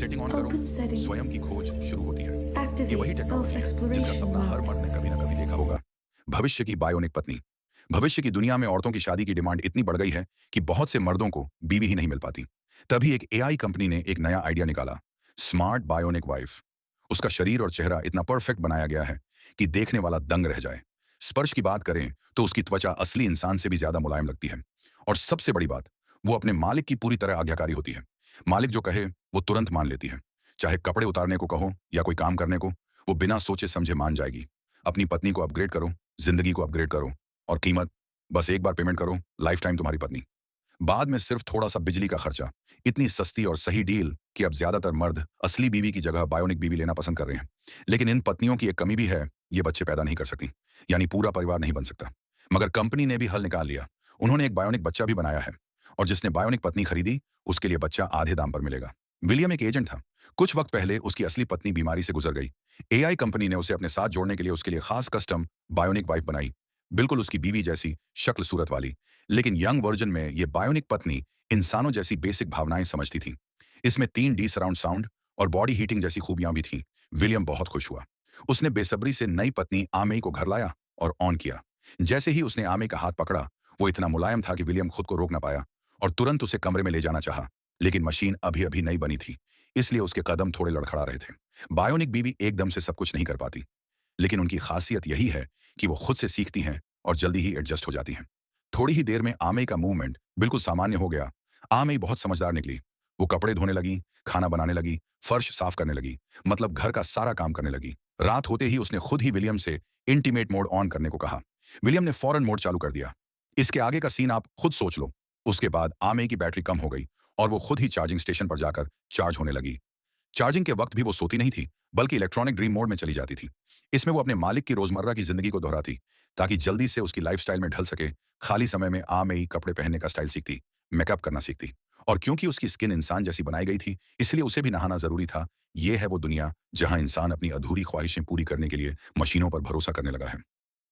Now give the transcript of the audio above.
Setting on करो, Open settings. स्वयं की खोज शुरू होती है। ये वही Activate टेक्नोलॉजी है जिसका self-exploration सपना हर mode. मर्द ने कभी ना कभी देखा होगा। भविष्य की बायोनिक पत्नी। भविष्य की दुनिया में औरतों की शादी की डिमांड इतनी बढ़ गई है कि बहुत से मर्दों को बीवी ही नहीं मिल पाती। तभी एक एआई कंपनी ने एक नया आइडिया निकाला, स्मार्ट बायोनिक वाइफ। उसका शरीर और चेहरा इतना परफेक्ट बनाया गया है कि देखने वाला दंग रह जाए। स्पर्श की बात करें तो उसकी त्वचा असली इंसान से भी ज्यादा मुलायम लगती है। और सबसे बड़ी बात, वो अपने मालिक की पूरी तरह आज्ञाकारी होती है। मालिक जो कहे वो तुरंत मान लेती है। चाहे कपड़े उतारने को कहो या कोई काम करने को, वो बिना सोचे समझे मान जाएगी। अपनी पत्नी को अपग्रेड करो, जिंदगी को अपग्रेड करो, और कीमत बस एक बार पेमेंट करो, लाइफ टाइम तुम्हारी पत्नी। बाद में सिर्फ थोड़ा सा बिजली का खर्चा। इतनी सस्ती और सही डील कि अब ज्यादातर मर्द असली बीवी की जगह बायोनिक बीवी लेना पसंद कर रहे हैं। लेकिन इन पत्नियों की एक कमी भी है, ये बच्चे पैदा नहीं कर सकती, यानी पूरा परिवार नहीं बन सकता। मगर कंपनी ने भी हल निकाल लिया। उन्होंने एक बायोनिक बच्चा भी बनाया है, और जिसने बायोनिक पत्नी खरीदी उसके लिए बच्चा आधे दाम पर मिलेगा। विलियम एक एजेंट था। कुछ वक्त पहले उसकी असली पत्नी बीमारी से गुजर गई। एआई कंपनी ने उसे अपने साथ जोड़ने के लिए उसके लिए खास कस्टम बायोनिक वाइफ बनाई, बिल्कुल उसकी बीवी जैसी शक्ल सूरत वाली। लेकिन यंग वर्जन में ये बायोनिक पत्नी इंसानों जैसी बेसिक भावनाएं समझती थी। इसमें 3D सराउंड साउंड और बॉडी हीटिंग जैसी खूबियां भी थीं। विलियम बहुत खुश हुआ। उसने बेसब्री से नई पत्नी आमेई को घर लाया और ऑन किया। जैसे ही उसने आमेई का हाथ पकड़ा, वो इतना मुलायम था कि विलियम खुद को रोक ना पाया और तुरंत उसे कमरे में ले जाना चाहा। लेकिन मशीन अभी अभी नई बनी थी, इसलिए उसके कदम थोड़े लड़खड़ा रहे थे। बायोनिक बीवी एकदम से सब कुछ नहीं कर पाती, लेकिन उनकी खासियत यही है कि वो खुद से सीखती हैं और जल्दी ही एडजस्ट हो जाती हैं। थोड़ी ही देर में आमेई का मूवमेंट बिल्कुल सामान्य हो गया। आमेई बहुत समझदार निकली। वो कपड़े धोने लगी, खाना बनाने लगी, फर्श साफ करने लगी, मतलब घर का सारा काम करने लगी। रात होते ही उसने खुद ही विलियम से इंटीमेट मोड ऑन करने को कहा। विलियम ने फौरन मोड चालू कर दिया। इसके आगे का सीन आप खुद सोच लो। उसके बाद आमेई की बैटरी कम हो गई और वो खुद ही चार्जिंग स्टेशन पर जाकर चार्ज होने लगी। चार्जिंग के वक्त भी वो सोती नहीं थी, बल्कि इलेक्ट्रॉनिक ड्रीम मोड में चली जाती थी। इसमें वो अपने मालिक की रोजमर्रा की जिंदगी को दोहराती, ताकि जल्दी से उसकी लाइफस्टाइल में ढल सके। खाली समय में आमेई कपड़े पहनने का स्टाइल सीखती, मेकअप करना सीखती, और क्योंकि उसकी स्किन इंसान जैसी बनाई गई थी, इसलिए उसे भी नहाना जरूरी था। ये है वो दुनिया जहां इंसान अपनी अधूरी ख्वाहिशें पूरी करने के लिए मशीनों पर भरोसा करने लगा है।